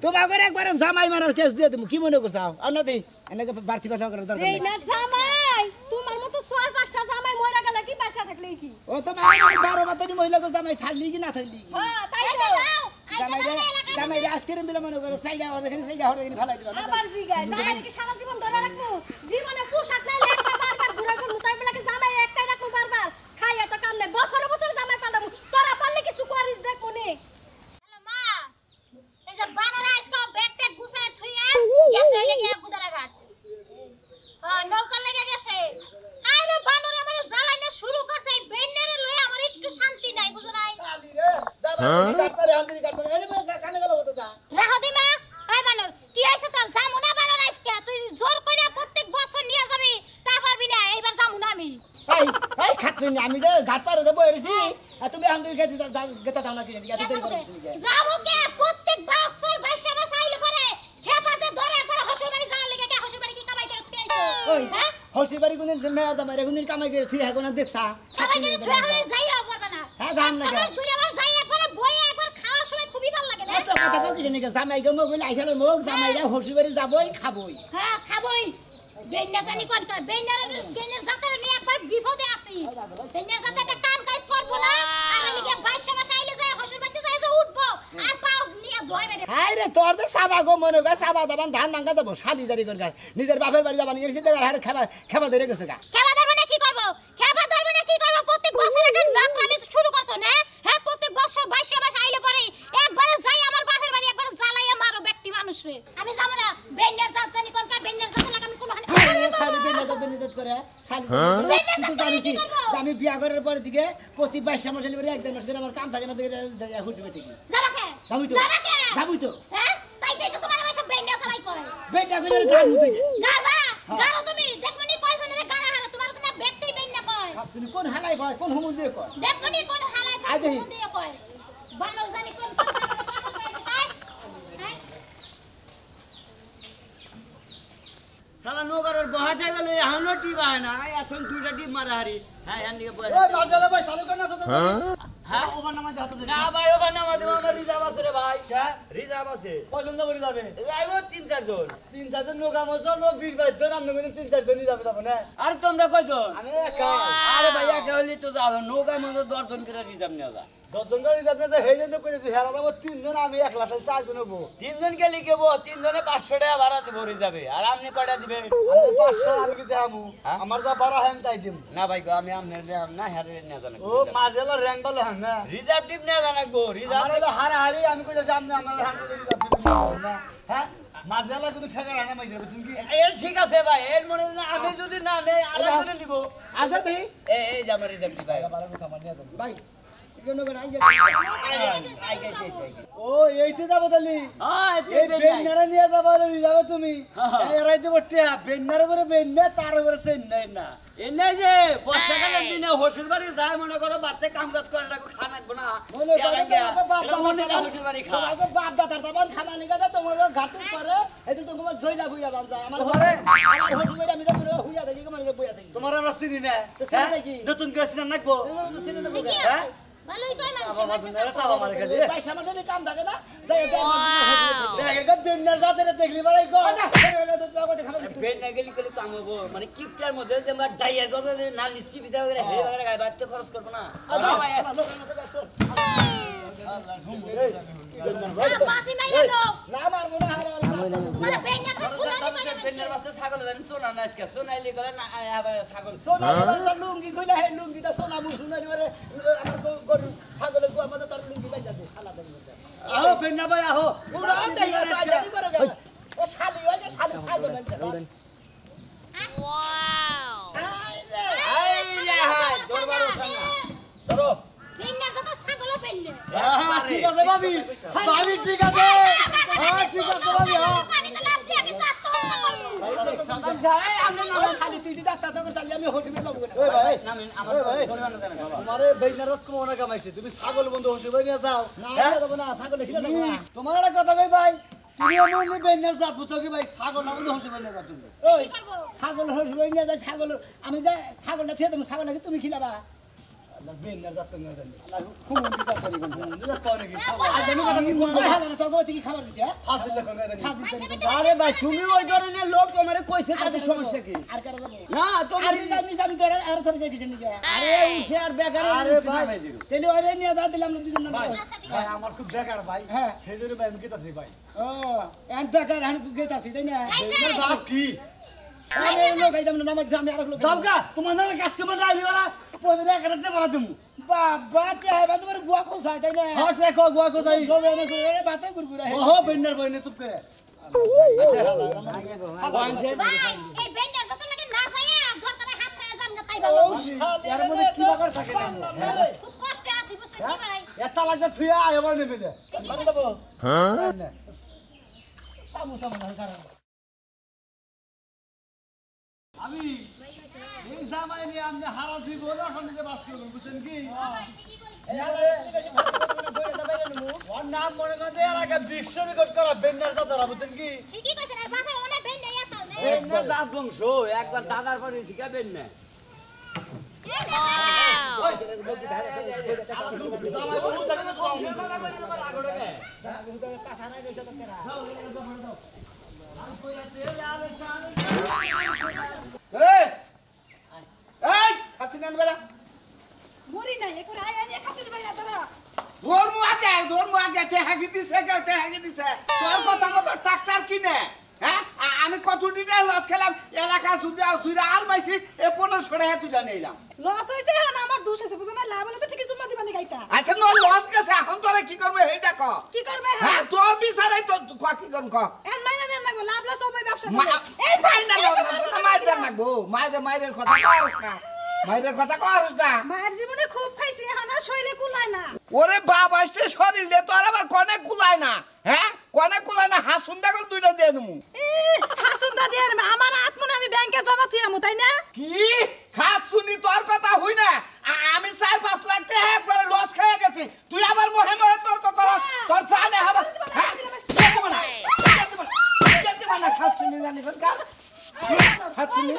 তোমাকে একবার জামাই মারার কেস দিয়ে দেবো কি মনে করছাও আর না দি এনেকে বাড়তি পাঠা করার দরকার এই না জামাই তোমার মতো 4-5টা জামাই মরে গেল কি পয়সা থাকলে কি ও তো মানে 12 বাতনি মহিলাকে জামাই থাকলি কি না থাকলি কি হ্যাঁ তাই তো জামাই আজকের মিলে মনে করো সাইডা আর দেখেন সাইডা হরে এখানে ফেলাই দিবা আবার জিগায় জামাই কি সারা জীবন ধরে রাখবো জীবনে পোশাক না একটা বারবার ঘুরে ঘুরে তাই বলে কি জামাই একটাই রাখবো বারবার খাইয়া তো কাম নাই বছর বছর জামাই পাল্টাবো তোরা পারলে কিছু করিস দেখ মনে হ্যালো মা এই যে বানর আইসকা ব্যাগটা গুছায় থুইয়া গেছে লাগি গুদারাঘাট হ্যাঁ নৌকা লেগে গেছে আরে বানর আমারে জ্বালাইতে শুরু করছে এই বেন্ডারে লই আমার একটু শান্তি নাই বুঝো নাই খালি রে জামাই কাট পারে হান্দি কাট পারে এই কানে গেল তো যা রাখো দি মা এই বানর কি আইছে তোর জামু না বানর আইসকা তুই জোর কইরা প্রত্যেক বছর নিয়ে যাবি তা পারবি না এইবার জামু না আমি এই খাচ্ছিস আমি যে ঘাট পারে দেবো এসেছি আর তুমি হান্দি খেতে গেতা দাও না কি জানি এত দেরি করে যাবো কে প্রত্যেক বছর বাইশা মাস আইলে পরে খেপা যে ধরে একবার হসুর বাড়ি যাওয়ার লাগা কে হসুর বাড়ি কি কামাই করে থুই আইছো ওই হ্যাঁ হসি বাড়ি কোনদিন মেয়া জামাই রে কোনদিন কামাই করে থুই এখন দেখছা কামাই করে থুই হলে যাইয়া পারবা না হ্যাঁ জান না আবার দুইটা মাস যাই একবার বইয়ে একবার খাওয়ার সময় খুবই ভালো লাগে না এত কথা কও কি জানি জামাই কে মগ বলে আইসালে মগ জামাই রে হসি বাড়ি যাবই খাবই হ্যাঁ খাবই বেন্না জানি কোন কর বেন্নার জাতের নিয়ে একবার বিপদে আছি বেন্নার জাতে একটা কাম কাজ করব না আর লিগে 22 মাস আইলে যায় হসুর বাড়িতে যায় যে উঠবো আর পাও নিয়ে ধোয় মেরে হাই রে তোর তো সাবা গো মনে গা সাবা দাবান ধান মাঙ্গা দেবো শালি জারি করে গাছ নিজের বাপের বাড়ি যাবানি এসে দেখার হারে খেবা ধরে গেছে গা খেবা ধরবে না কি করব খেবা ধরবে না কি করব প্রত্যেক বছর একটা নাকরামি শুরু করছো না হ্যাঁ প্রত্যেক বছর 22 মাস আইলে পরে একবারে যাই আমার বাপের বাড়ি একবার জ্বালাইয়া মারো ব্যক্তি মানুষ রে আমি যাব না বেন্নার জাত জানি কোন কার বেন্নার জাত লাগা আমি কোন খালি বেনাদত করে শালি কিন্তু জানিস আমি বিয়া করার পরে দিকে প্রতি 22 মাস হলে এক দেড় মাস করে আমার কাম থাকে না দেখে হুজবে থেকে যাবাকে যাবই তো হ্যাঁ তাই তো তোমার সব বেন্না চালাই করে বেটা করে গান মুতে গারবা গারো তুমি দেখমনি কয়জনের গারা হারা তোমার তো না ব্যক্তি বেন্না কয় তুমি কোন হালাই কয় কোন হুমুন দিয়ে কয় দেখমনি কোন হালাই কোন দিয়ে কয় বানর জানি কোন শালা নগরের বহা যাই গেল এখনো টিপ আয় না এখন দুইটা টিপ মারা হারি হ্যাঁ এদিকে বসে ওই বাজালে ভাই চালু কর না তো হ্যাঁ ওভার নামাজ হাতে দে না ভাই ওবার নামা দেবো আমার রিজার্ভ আছে রে ভাই রিজার্ভ আছে কয়জন যাবে যাবে যাইবো 3-4 জন 3-4 জন লোক আমার জন্য 20-22 জন আমরা মানে 3-4 জনই যাবে না আর তোমরা কয়জন আমি একা আরে ভাই একা হলে তো যাও নৌকার মধ্যে 10 জন করে রিজার্ভ নিয়ে যা 10 জন গাড়ি যাবে না হেলে তো কইতে হেরা যাবো 3 জন আমি একলা 4 জন হবো 3 জন কে লিখবো 3 জনে 500 টাকা ভাড়া দেবো রিজার্ভে আর আপনি কয়টা দিবেন আমি 500 আমি কি দেখামু আমার যা বাড়া হেম তাই দিম না ভাই গো আমি আপনার না হারে নিয়ে জানা ও মাঝেলা র‍্যাং বলে হন না রিজার্ভ টিপ নিয়ে জানা গো রিজার্ভ আমার হারা হারি আমি কইতে যাম না আমার হাতে রিজার্ভ না হ্যাঁ মাঝেলা কিন্তু ঠেকা রানা মাইছে তুমি কি এর ঠিক আছে ভাই এর মনে না আমি যদি না নেই আরেকজনে নিব আচ্ছা দেই এই যে আমার রিজার্ভ টিপ ভাই ভাই এজন্য করে আই গেছে ও এইতে যাবো তালি হ্যাঁ এই বেন্নারা নিয়ে যাবো যাবে তুমি এরাই দেবো টিয়া বেন্নার উপরে বেন্না তার উপরে সেন্নাই না এনে যে বর্ষাকালের দিনে হসুর বাড়ি যায় মনে করো বাচ্চা কাম কাজ করে রাখো খানা রাখবো না মনে করে হসুর বাড়ি খা তোমাকে বাপ দাদার দাবান খানা নিয়ে গেছে তোমাকে ঘাটে করে এদিন তো তোমার জয়লা বুইয়া বান্দা আমার ঘরে আমার হসুর বাড়ি আমি যাবো হুইয়া দেখি কেমন বইয়া থাকি তোমার আমরা চিনি না নতুন করে চিনি নাকবো হ্যাঁ ভালোই কই না বাবা জনেরা চাবা মারে খালি পয়সা মাঠে কাম থাকে না দেখে বেন্নার জাতের দেখলি বাড়াই গো বেন না গেলি কলি কাম হবো মানে কিপটার মধ্যে যে আমার ডাইয়ার কত না লিসি বিদা করে হে বাগরে গায় বাড়তে খরচ করব না মাসি নাই না না মারবো না তোমার বেন্নার সাথে তুলা দি করে বেন্নার বাসে ছাগল দেন সোনা না আজকে সোনাইলি করে না ছাগল সোনা তো লুঙ্গি কইলা হে লুঙ্গি তো সোনা মুসুনা দিবারে আমার গরু ছাগলের গো আমাদের তোর লুঙ্গি বাইজা দে শালা দেন আহো বেন্না ভাই আহো উড়া তাই যাই করে গেল ও শালি ওই যে শালি ছাগল দেন ওয়াও আইরে হাই দরবার ওঠা না ধরো বেন্নার সাথে ছাগল বেন্না ঠিক আছে ভাবি ভাবি ঠিক আছে হ্যাঁ ঠিক আছে ভাবি হ্যাঁ পানিতে লাভ দিয়া কিন্তু আত্মহত্যা সাদাম যায় আমরা না খালি তুই যদি দাঁত করে তাহলে আমি হোটেলে পাবো না ওই ভাই নামেন আমার পরিবার না বাবা তোমারে বেইনারত কোন না কামাইছে তুমি ছাগল বন্ধু হইছে বই নিয়ে যাও না দেব না ছাগল খিলা দেব না তোমার একটা কথা কই ভাই তুমি আমি বেইনার জাত বুঝো কি ভাই ছাগল না বন্ধু হইছে বই নিয়ে যাও তুমি ওই ছাগল হইছে বই নিয়ে যাও ছাগল আমি যা ছাগলটা ছেড়ে তুমি ছাগল নাকি তুমি খিলাবা আল্লাহ বেন্নার জাত না জানি আল্লাহ হুমুন দিতা করি কোন হুমুন্দি জাত পাও নাকি আজ আমি কথা কি কোন হালা না তো কি খাবার দিছে হাত দিলে কোন জানি আরে ভাই তুমি ওই ধরনের লোক তোমারে কইছে তাদের সমস্যা কি আর কারা যাব না তুমি আর জানি আমি তো আর সরে যাই কিছু নিকে আরে উঠে আর বেকার আরে ভাই তেলি ওরে নিয়ে যা দিলাম না দুজন ভাই নাম ভাই আমার খুব বেকার ভাই হ্যাঁ। হেজুরে ভাই আমি কেতাছি ভাই ও এন্ড বেকার হান গেত আছি তাই না বেকার সাহেব কি আমি লোক আইতাম না নামাজ আমি আর লোক সাবকা তোমার না কাস্টমার আইলি ওরা পয়সা একাতে বড় দিমু বাবা তে বা তোমার গুয়া খোসাই তাই না হট রেখো গুয়া কো যাই সবে না করে বাতে গুরগুরা হে ওহো বেন্নার বইনে চুপ করে ওয়ানসের ভাই এই বেন্ডার যত লাগে না যায় দরকারে হাত খায় জান গা তাই ও ভালো এর মধ্যে কি বাকার থাকে না খুব কষ্টে আছি বুঝছেন কি ভাই এটা লাগা থুয়া আইবার নেবে দে বারে দেবো হ্যাঁ সামু সামু না কারণ আমি এই জামাই নিয়ে আমনে হারা দুই বড় অশান্তিতে বাস করব বুঝছেন কি ওর নাম মনে করে এর আগে বিশ্ব রেকর্ড করা বেন্নার জাতরা বুঝছেন কি ঠিকই কইছেন আর বাবা মনে বেন্ডাই আসাল নে একবার দাঁত বংশ একবার দাদার পরে শিখাবেন না জামাই বহুত জায়গা কম পাছা নাই রইছে তো কেরা আমি কই আছে আরে চান এই এই খাচ্ছিনা বেলা মরি নাই এখন আয়া নিয়ে খাচ্ছিস ভাই তোরা ধর্ম আগে টেহাগি দিছে কেউ টেহাগি দিছে তোর কথা মতো ট্রাক্টর কিনে হ্যাঁ আমি কত দিনে লস খেলাম এলাকা সুদা আলমাইছি এ 1500 টাকা তুলে নিলাম লস হইছে এখন আমার দোষ আছে বুঝছ না লাভ হলে তো ঠিকই সুম্মা দিবানি গাইতা আচ্ছা নো লস গেছে এখন তোরা কি করবে এইটা ক কি করবে হ্যাঁ তোর বিচারাই তো কি করব ক এখন মাইনা নেন লাগবে লাভ লস হবে ব্যবসা এই সাইনা মাইদের লাগবো মাইদের কথা করিস না মাইদের কথা করিস না মায়ের জীবনে খুব খাইছি এখন আর শৈলে কুলায় না ওরে বাবা আসতে শরীরে তোর আবার কনে কুলায় না হ্যাঁ কনে কুলায় না হাসুন দেখল দুইটা দিয়ে দেবো হাসুন দাদি আর আমার আত্মনে আমি ব্যাংকে জমা তুই আমু তাই না কি খাত শুনি তোর কথা হই না আমি 4-5 লাখ টাকা একবার লস খেয়ে গেছি তুই আবার মহে মহে তর্ক করস তোর জানে হবে হ্যাঁ খাত শুনি জানি কার খাত শুনি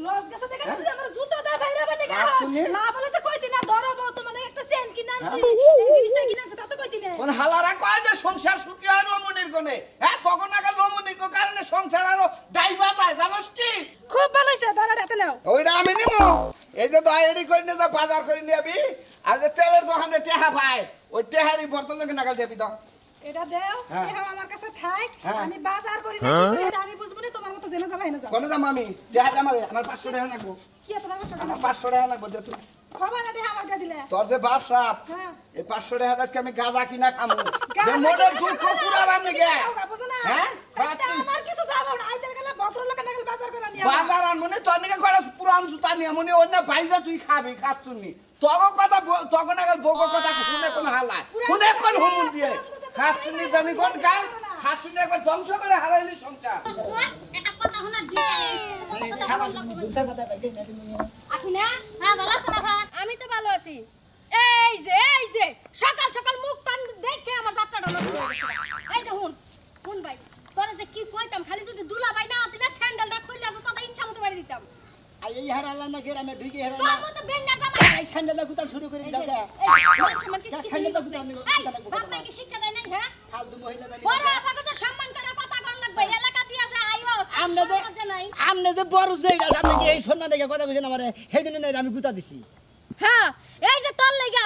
লস গেছে দেখে তুই আমার জুতা দা ভাইরা বানে গা শুনি? লাভ হলে তো কই দিনা ধরব তোমার একটা চেন কিনাছি এই জিনিসটা কিনাছি তা তো কই দিনে কোন হালারা কয় যে সংসার সুখী হয় রমণীর কোনে হ্যাঁ তখন আগে রমণীর কারণে সংসার আরো ডাইবা যায় জানোস কি খুব ভালো হইছে দাঁড়া ডাতে নাও ওইটা আমি নিমু এই যে দয়ারি করে নিয়ে যা বাজার করে নিয়ে আবি আর যে তেলের দোকানে টেহা ভাই ওই টেহারি বর্তমানে নাগাল দিবি তো এটা দেও হ্যাঁ। এটা আমার কাছে থাক হ্যাঁ। আমি বাজার করি না কি করি আমি বুঝবো না তোমার মতো জেনে যাবা হেনে যাও কোনে যাম আমি টেহা জামারে আমার 500 টাকা লাগবো কি এত টাকা আমার 500 টাকা লাগবো দে তুই বাবা না দেহ আমার গা দিলে তোর যে বাপ সাপ হ্যাঁ এই 500 টাকা আজকে আমি গাঁজা কিনা খামু গাঁজা যে মোটর কিনা দুধ খাবো না, কুকুরা বান্ধে গে বুঝো না? হ্যাঁ তাইতে আমার কিছু যাবো না আইতে গেলে ভদ্রলোক না গেলে বাজার করে নিয়ে বাজার আন মনে তোর নিকে কড়া পুরান জুতা নিয়ে মনে অন্য ভাইজা তুই খাবি খাচ্ছুনি তগো কথা তগো নাগাল বগো কথা শুনে কোন হালা শুনে কোন হুমুন দিয়ে খাচ্ছুনি জানি কোন কাল খাচ্ছুনি একবার ধ্বংস করে হারাইলি সংসার সোয়া এটা কথা শোনার দিন আপনি না হ্যাঁ ভালো আছেন আপা আমি তো ভালো আছি এই যে সকাল সকাল মুখ টান দেখে আমার যাত্রাটা নষ্ট হয়ে গেছে এই যে হুন ভাই তোরা যে কি কইতাম খালি যদি দুলা ভাই না দিলে স্যান্ডেলটা খুললে আসো তো ইচ্ছা মতো বাড়ি দিতাম আই এই হারালা না গেরা মে ঢুকে তোর হারালা মতো বেন্ডার জামাই এই স্যান্ডেল গুতান শুরু করে দাও কে বাপ মাকে শিক্ষা দেয় নাই হ্যাঁ ফালতু মহিলা জানি বড় আপাকে তো সম্মান করে কথা কম লাগবে এলাকা দিয়া যে আইও আমনে যে বড় যেটা সামনে কি এই সন্না দেখে কথা কইছেন আমারে সেইদিন নাই আমি গুতা দিছি হ্যাঁ এই যে তোর লাগা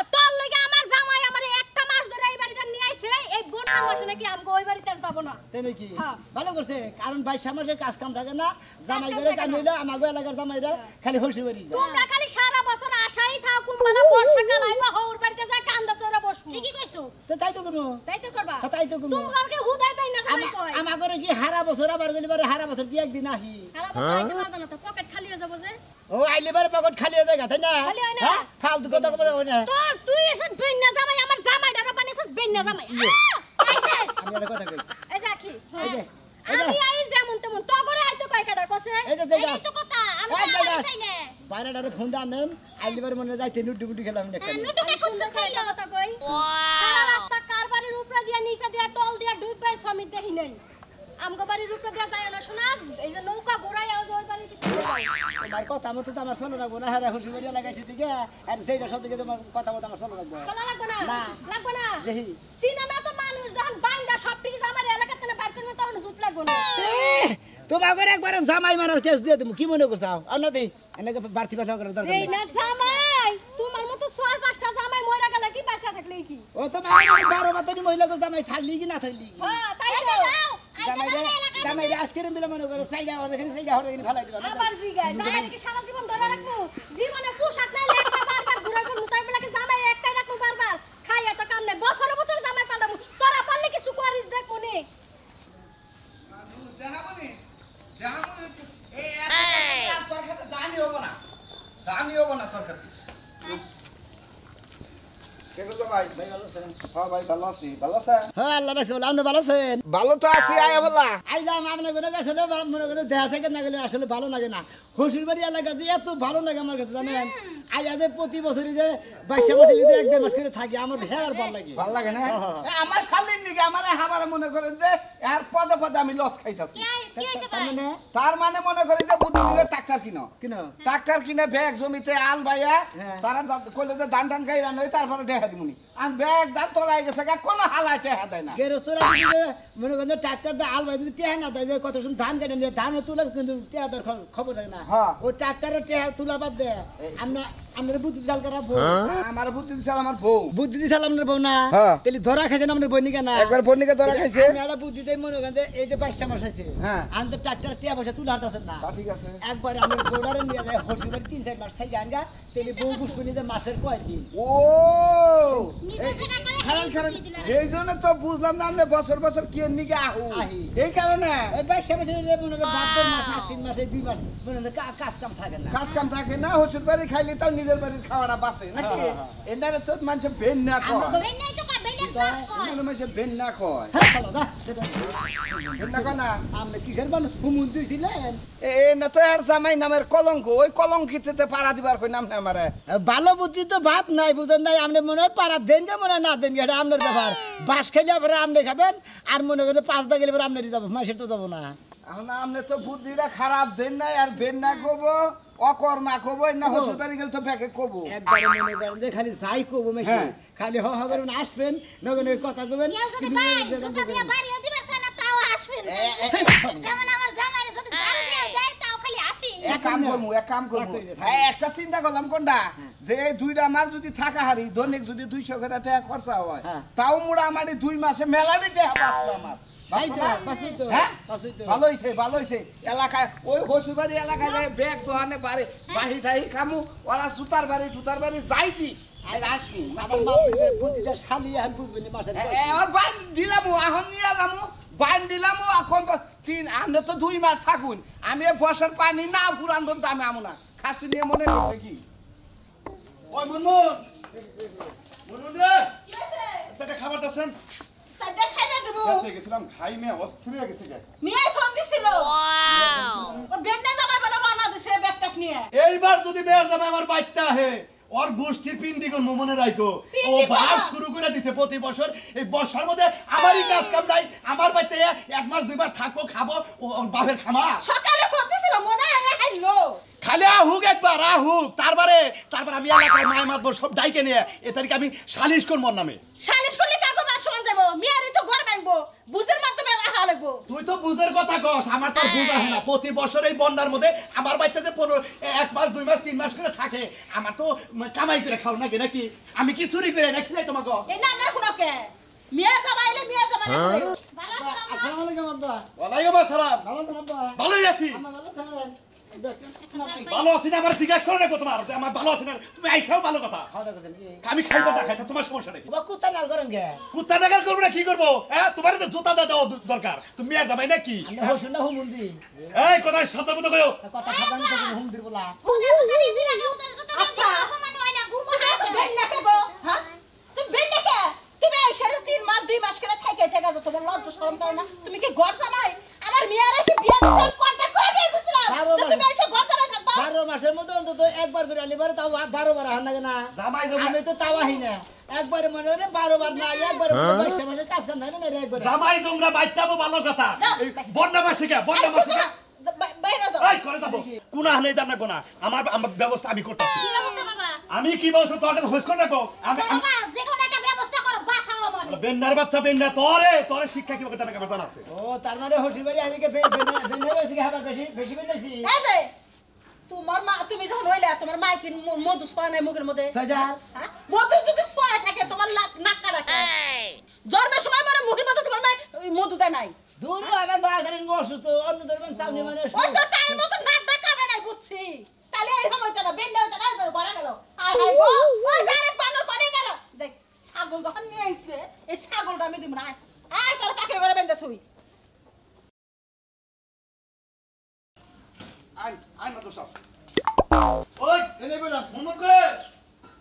আমার জামাই আমারে একটা মাস ধরে এই বাড়িতে নিয়ে আইছে এই বন্যার মাসে নাকি আমি ওই বাড়িতে আর যাব না তাই নাকি হ্যাঁ। ভালো করছে কারণ 22 মাসে কাজ কাম থাকে না জামাই কাম করে থাকে কাম না। হইলে আমাগো এলাকার জামাইরা খালি হইছে বাড়ি যায় তোমরা খালি সারা বছর আশাই থাও কুম্বালা বর্ষাকাল আইবা হউর বাড়িতে যা কান্দা সরা বসবো ঠিকই কইছো তো তাই তো করবো তাই তো করবা তাই তো করবো তোমারকে হুদাই পাই না জামাই কই আমাগরে কি হারা বছর আবার গলি বারে হারা বছর কি একদিন আহি সারা বছর আইতে পারবা না তো পকেট খালি হয়ে যাবো যে ও আইলে বারে পকেট খালি হয়ে যায় তাই না খালি হয় না। হ্যাঁ? ফালতু কথা কবে হয় না তোর তুই এসে বেন্না জামাই আমার জামাইটারে বানিয়েছিস বেন্না জামাই আইছে আমি একটা কথা কই এই যে কি এই যে এই যে আমি আই যেমন তেমন তো করে আইতো কয় কাটা কসে এই যে জায়গা এই তো কথা আমি এই তো জায়গা চাই না বাইরেটারে ফোন দা নেন আইলে বারে মনে রাইতে নুডু মুডু খেলাম না হ্যাঁ, নুটুকে আমি সুন্দর করে একটা কথা কই সারা রাস্তা কারবারের উপরে দিয়া নিচে দিয়া তল দিয়া ডুববে শ্রমিক দেখি নাই আমগো বাড়ির উপরে দিয়া যায় না শোনা এই যে নৌকা ঘোরায় আজ ওই বাড়ির পিছনে যাই তোমার কথা মতো তো আমার চলো রাখবো না হ্যাঁ খুশি করিয়া লাগাইছি দিকে আর সেইটা সব দিকে তোমার কথা মতো আমার চলো রাখবো চলা লাগবে না না। লাগবে না যেহি সিনেমা তো মানুষ যখন বাইন্দা সব ঠিক আমার এলাকাতে না বাইর করবে তখন জুত লাগবে না তোমাকে একবার জামাই মারার কেস দিয়ে তুমি কি মনে করছো না দেই এনেকে বাড়তি পাশা করার দরকার এই নেই না জামাই তোমার মতো 4-5টা জামাই মইরা গেল কি পয়সা থাকলে কি ও তো মানে 12 বাতানি মহিলা কো জামাই থাকলি কি না থাকলি কি হ্যাঁ তাই এই তো যে নাও জামাই রে আজকের মিলে মনে করো সাইডা আর দেখেন সাইডা হরে গিয়ে ফেলাই দিবা আবার জিগায় জামাই কি সারা জীবন ধরে রাখবো জীবনে পোশাক না লেখা বারবার ঘুরে ঘুরে মুতাই বলে কি জামাই একটাই রাখবো বারবার খাইয়া তো কাম নাই বছরে বছরে জামাই পাল্টাবো তোরা পারলে কিছু করিস দেখ মনে দেখাবনি এই এক তোর কাছে দানি হবো না তোর কাছে কে গো ভাই ভালো আছেন হ্যাঁ ভাই ভালো আছি ভালো আছেন হ্যাঁ আল্লাহ রাখছে বলে আপনি ভালো আছেন ভালো তো আছি আয়া বলা আইলাম আপনার কোনো আসলে মনে করে দেড় সেকেন্ড না গেলে আসলে ভালো লাগে না শ্বশুর বাড়ি এলাকা যে এত ভালো লাগে আমার কাছে জানেন আইয়া যে প্রতি বছরই যে 22 মাসে যদি 1-1.5 মাস করে থাকি আমার হেয়ার ভালো লাগে ভালো লাগে না হ্যাঁ। আমার শালীর নিকে আমারে হাবারে মনে করেন যে এর পদে পদে আমি লস খাইতাছি কি হইছে তার ভাই মানে তার মানে মনে করি যে বুদ্ধি দিলে ট্রাক্টর কিনো কিনো ট্রাক্টর কিনে ব্যাগ জমিতে আল ভাইয়া হ্যাঁ। তারা কইলে যে ধান টান খাই রান্না তারপরে দেখা দিমুনি আর ব্যাগ ধান তলাই গেছে গা কোনো হালাই টেহা দেয় না গেরস্তরা যদি যে মনে করেন যে ট্রাক্টর দিয়ে আল ভাই যদি টেহা না দেয় যে কত সময় ধান কেটে নিয়ে ধান তুলে কিন্তু টেহা দেওয়ার খবর থাকে না হ্যাঁ। ওই ট্রাক্টরের টেহা তুলা বাদ দেয় আপনার বুদ্ধি জাল করা বউ আমার বুদ্ধি দিছে আমার বউ বুদ্ধি দিয়েছিল আপনার বউ না হ্যাঁ। তাহলে ধরা খাইছেন আপনার বই নিকে না একবার বন্নিকে ধরা খাইছে আমি একটা বুদ্ধি দেই মনে করেন যে এই যে 22 মাস আছে হ্যাঁ। আমি তো ট্রাক্টর টেহা পয়সা তুলে হারতেছেন না তা ঠিক আছে একবার আমি গোড়ারে নিয়ে যাই হসপিটাল 3-4 মাস থেকে আনগা তাহলে বউ বুঝবে যে মাসের কয়দিন ও নিজে টাকা করে খারাপ খারাপ এই জন্য তো বুঝলাম না আপনি বছর বছর কি নিকে আহি। এই কারণে এই 22 মাসে মনে করেন ভাদ্র মাস আশ্বিন মাসে 2 মাস মনে করেন কাজ কাম থাকে না কাজ কাম থাকে না হচুর বাড়ি খাইলে তাও নিজের বাড়ির খাওয়াটা বাঁচে নাকি এনারে তো মানুষ বেন না আমরা তো- কয় বেন নাই তো কর বেনের জাত কয় এনারে মানুষ বেন না কয় হ্যাঁ চলো যা সেটা। বেন না কয় না আপনি কিসের বান হুমুন দিছিলেন এ না তো আর জামাই নামের কলঙ্ক ওই কলঙ্কিতে পাড়া দিবার কই নাম না আমারে ভালো বুদ্ধি তো ভাত নাই বুঝেন নাই আপনি মনে হয় পাড়া দেন গে মনে হয় না দেন গে এটা আপনার ব্যাপার বাস খাইলে পরে আপনি খাবেন আর মনে করেন 5 দা গেলে পরে আপনারই যাবো মাসের তো যাবো না এখন আপনি তো বুদ্ধিটা খারাপ দেন নাই আর বেন না কব অকর্মা কব না হসুর বাড়ি গেলে তো ব্যাকে কব একবারে মনে করেন যে খালি যাই করবো মেশে হ্যাঁ। খালি হ করবেন আসবেন নগনে কথা কবেন কেউ যদি ভাই সুতা দিয়া বাড়িও দিবার চায় না তাও আসবেন যেমন আমার জামাইরে যদি ঝাড়ু দিয়ে দেয় তাও খালি আসি এক কাম করবো একটা চিন্তা করলাম কোনটা যে এই দুইটা আমার যদি থাকা হারি দৈনিক যদি 200 করে টাকা খরচা হয় হ্যাঁ। তাও মোটামুটি 2 মাসে মেলানি টাকা বাঁচলো আমার তাই তো, বাঁচলো না? বাঁচলোই তো, হ্যাঁ? বাঁচলোই তো। ভালো হইছে এলাকায় ওই হসুবাড়ি এলাকায় যায় ব্যাগ দোকানে বাড়ি টাহি খামু ওরা সুতার বাড়ি টুতার বাড়ি যাই দি আর আসবি আমার মাতৃ বুদ্ধিটা শালি আর বুঝবেন মাসের আর বাইন দিলাম এখন নিয়ে যাবো বাইন দিলাম এখন 3 আমরা তো 2 মাস থাকুন আমি বছর পানি না পুরান দামে আমো না খাচ্ছি নিয়ে মনে করছে কি ওই মুনমুন রে আচ্ছা একটা খাবার দাছেন চারটা খাইনা দেবো খেতে গেছিলাম খাই মে অস্থির হয়ে গেছে কে মিয়াই ফোন দিছিল ও বেন্না জামাই বলে রওনা দিছে ব্যাগটা নিয়ে এইবার যদি মেয়ের জামাই আমার বাইতে আহে ওর গোষ্ঠীর পিন্ডি কোন মনে রাখো ও বাস শুরু করে দিছে প্রতি বছর এই বর্ষার মধ্যে আমারই কাজ কাম নাই আমার বাইতে 1 মাস 2 মাস থাকবো খাবো ওর বাপের খামা সকালে ফোন দিছিল মনে হয় আইলো খালি আহুক একবার আহুক তারপর আমি এলাকায় মায় মাতবো সব ডাইকে নিয়ে এ তারিখে আমি সালিশ করবো ওর নামে সালিশ করলে কাগো মান সমান যাব মিয়ারই তো ঘর ভাঙবো বুঝের মাধ্যমে রাখা লাগবো তুই তো বুঝের কথা কস আমার তো বুঝা হয় না প্রতি বছর এই বন্যার মধ্যে আমার বাড়িতে যে 1 মাস 2 মাস 3 মাস করে থাকে আমার তো কামাই করে খাও নাকি নাকি আমি কি চুরি করে নাকি নাই তোমাকে এই না আমার শুনকে মিয়া জামাইলে মিয়া জামাই ভালো আছো আসসালামু আলাইকুম আব্বা ওয়ালাইকুম আসসালাম ভালো আছেন আব্বা ভালোই আছি আমার ভালো আছেন ভালো আছি না আমার জিজ্ঞাসা করো না তোমার যে আমার ভালো আছে না তুমি আইসাও ভালো কথা খাওয়া দাওয়া করছেন কি আমি খাইবো না খাইতে তোমার সমস্যা নাকি বাবা কুত্তা নাল করেন কে কুত্তা দেখার করবো না কি করবো হ্যাঁ তোমার তো জুতা দেওয়া দরকার তুমি আর যাবাই না কি আমরা হইছুন না হুমুন্দি এই কথা সাবধান মতো কয়ো কথা সাধারণ তো হুম দির বলা ওদের জুতা দিয়ে দিলা কে ওদের জুতা দিয়ে আচ্ছা। অপমান হয় না ঘুরবো বেন্না কে গো হ্যাঁ তুমি বেন্না কে তুমি আইসা 3 মাস 2 মাস করে থেকে যাও তোমার লজ্জা শরম করে না তুমি কি ঘর জামাই আমার মিয়ারে কি বিয়ে দিছিল কন্টাক্ট করে বিয়ে দিছিলাম তুমি আইসা ঘর জামাই থাকবা 12 মাসের মধ্যে অন্তত একবার করে আলিবার তাও 12 বার হান লাগে না জামাই যদি আমি তো তাও আহি না একবারে মনে হয় 12 বার না একবারে বাইশা মাসে কাজ কাম থাকে না একবারে জামাই জংরা বাইতাবো ভালো কথা এই বন্যা মাসিকা বাইরে যাও এই করে যাবো কোনা নেই জানা কোনা আমার আমার ব্যবস্থা আমি করতেছি কি ব্যবস্থা করবা আমি কি বলছো তোর কাছে হোস করে রাখো আমি বাবা যে কোনো একটা ব্যবস্থা করো বাঁচাও আমারে বেন্নার বাচ্চা বেন্না তোরে শিক্ষা কি বলতে টাকা বার্তা আছে ও তার মানে হসির বাড়ি আজকে বেনে গেছে হাবার বেশি বেশি বেনেছি এই যে তোমার মা তুমি যখন হইলা তোমার মা কি মধু সোয়া নাই মুখের মধ্যে সজাল হ্যাঁ? মধু যদি সোয়া থাকে তোমার নাক কাটা জন্মের সময় মানে মুখের মধ্যে তোমার মা মধু দেয় নাই দূর আমার বাবা জানেন অসুস্থ অন্য ধর্মের সামনে মানে ওই তো টাইম মতো নাক কাটা নাই বুঝছি তাহলে এরকম হইতো না বেন্ডা হইতো না ঘরে গেল আয় হাই গো ওই যারে বানর করে গেল দেখ ছাগল যখন নিয়ে আইছে এই ছাগলটা আমি দিব না আয় তোর পাখির ঘরে বেন্ডা থুই আই না তো সব ওই এনে বলা মন করে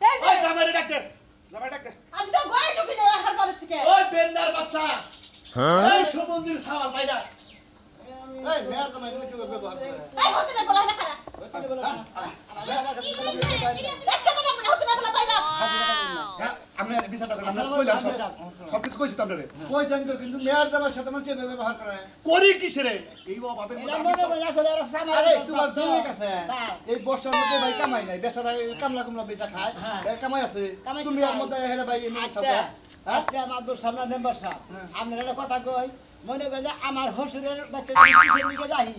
এই যে ওই জামাই ডাক্তার আমি তো ঘরে ঢুকি না আর ঘরে থেকে ওই বেন্নার বাচ্চা এই সমুদ্রের সাওয়াল বাইরা এই মেয়ার তো মানে কিছু ব্যবহার করে এই হতে না বলা না খারাপ হতে বলে কি হইছে সিরিয়াস একটা কথা বলে হতে না বলা পাইলা আমি বিচারটা করলাম আমরা কইলাম সব কিছু কইছি তো আপনারে কই জানতো কিন্তু মেয়ার জামার সাথে মানে ব্যবহার করে করি কিসে রে এই বাপের এরা মনে করে আসলে এরা সামার আরে তোমার ঠিক আছে এই বর্ষার মধ্যে ভাই কামাই নাই বেচারা কামলা কামলা বেচা খায় এই কামাই আছে তুমি আর মধ্যে হেলে ভাই এমনি আচ্ছা থাকো আচ্ছা মাদুর সামনে মেম্বার সাহেব আপনারা একটা কথা কই মনে করেন যে আমার হসুরের বাচ্চা কিসের নিকে যাই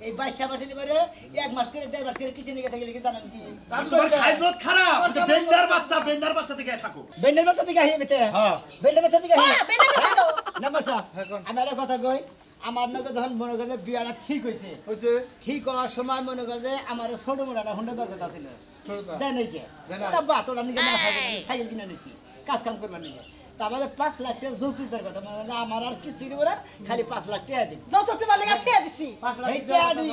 এই 22 মাসের পরে 1 মাস করে 1.5 মাস করে কিসের নিকে থাকি লিখে জানেন কি তোমার খাইরত খারাপ বেন্নার বাচ্চা থেকে থাকো বেন্ডের বাচ্চা দিকে আহি বেতে হ্যাঁ বেন্ডের বাচ্চা দিকে আহি হ্যাঁ বেন্ডা বেচা দাও মেম্বার সাহেব আমি একটা কথা কই আমার নকে যখন মনে করে বিয়াটা ঠিক হইছে হইছে ঠিক হওয়ার সময় মনে করে যে আমার ছোট মোটাটা হুন্ডা দরকার ছিল ছোটটা দেয় নাই কে দেয় না। ওটা বাত ওটা নিকে না সাইকেল কিনে নিছি কাজ কাম করবার নিকে তারপরে 5 লাখ টাকা যৌতুক দরকার মানে আমার আর কিছু দিব না খালি 5 লাখ টাকা দিন যত তোমার লাগা ছেড়ে দিছি 5 লাখ এই টাকা দি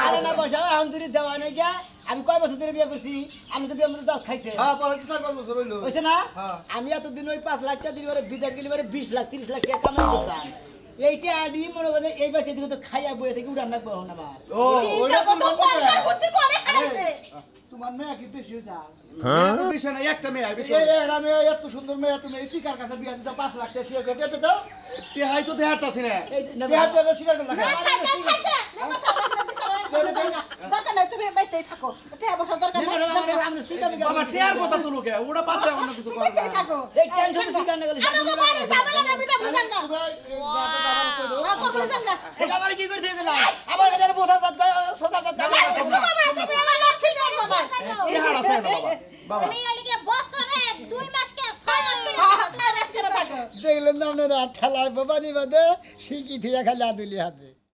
আরে না পয়সা এখন তুই দেওয়া নাই গা আমি কয় বছর ধরে বিয়ে করছি আমি তো বিয়ে মধ্যে দাঁত খাইছে হ্যাঁ পরে 4-5 বছর হইলো হইছে না হ্যাঁ। আমি এতদিন ওই 5 লাখ টাকা দিলে পরে বিদেশ গেলে পরে 20 লাখ 30 লাখ টাকা কামাই করতাম এইটা আদি মনে করে এই বাচ্চা দিকে তো খাইয়া বইয়ে থেকে উড়ান রাখবো এখন আমার ও ওইটা চিন্তা তো করছো কোন বুদ্ধি করে হারাইছে তোমার মেয়ে কি বেশি হইতা বিষয় না একটা মেয়ে এই এরা মেয়ে এত সুন্দর মেয়ে তুমি এই চিকার কাছে বিয়া দিতে 5 লাখ টাকা শিকার করতে দাও টেহাই তো দেখাতাছি না এই বিয়া দিয়ে শিকার করলা না খাইতে খাইতে নেমা সাবান বিচার হইছে দরকার নাই তুমি বাইতেই থাকো এটা বছর দরকার নাই আমরা সিগামি বাবা টেয়ার কথা তুলো কে ওটা বাদ দাও অন্য কিছু করো বাইতেই থাকো এই টেনশন সিগার না গেলে আমি তো বাড়ি যাবে না বিটা বুঝাঙ্গা না করব না জাঙ্গা এটা আমার কি করতে গেলা আবার এদের বোঝা যাত সোজা যাত কিছু করব না তুমি আমার লক্ষ্মী নিয়ে যাবে টেহার আছে না বাবা আমি ওইদিকে বছরে 2 মাস কে 6 মাস করে হ্যাঁ 6 মাস করে থাকো দেখলেন না আপনারা ঠেলায় বাবানি বাদে শিখি থিয়া খালি আদুলি হাতে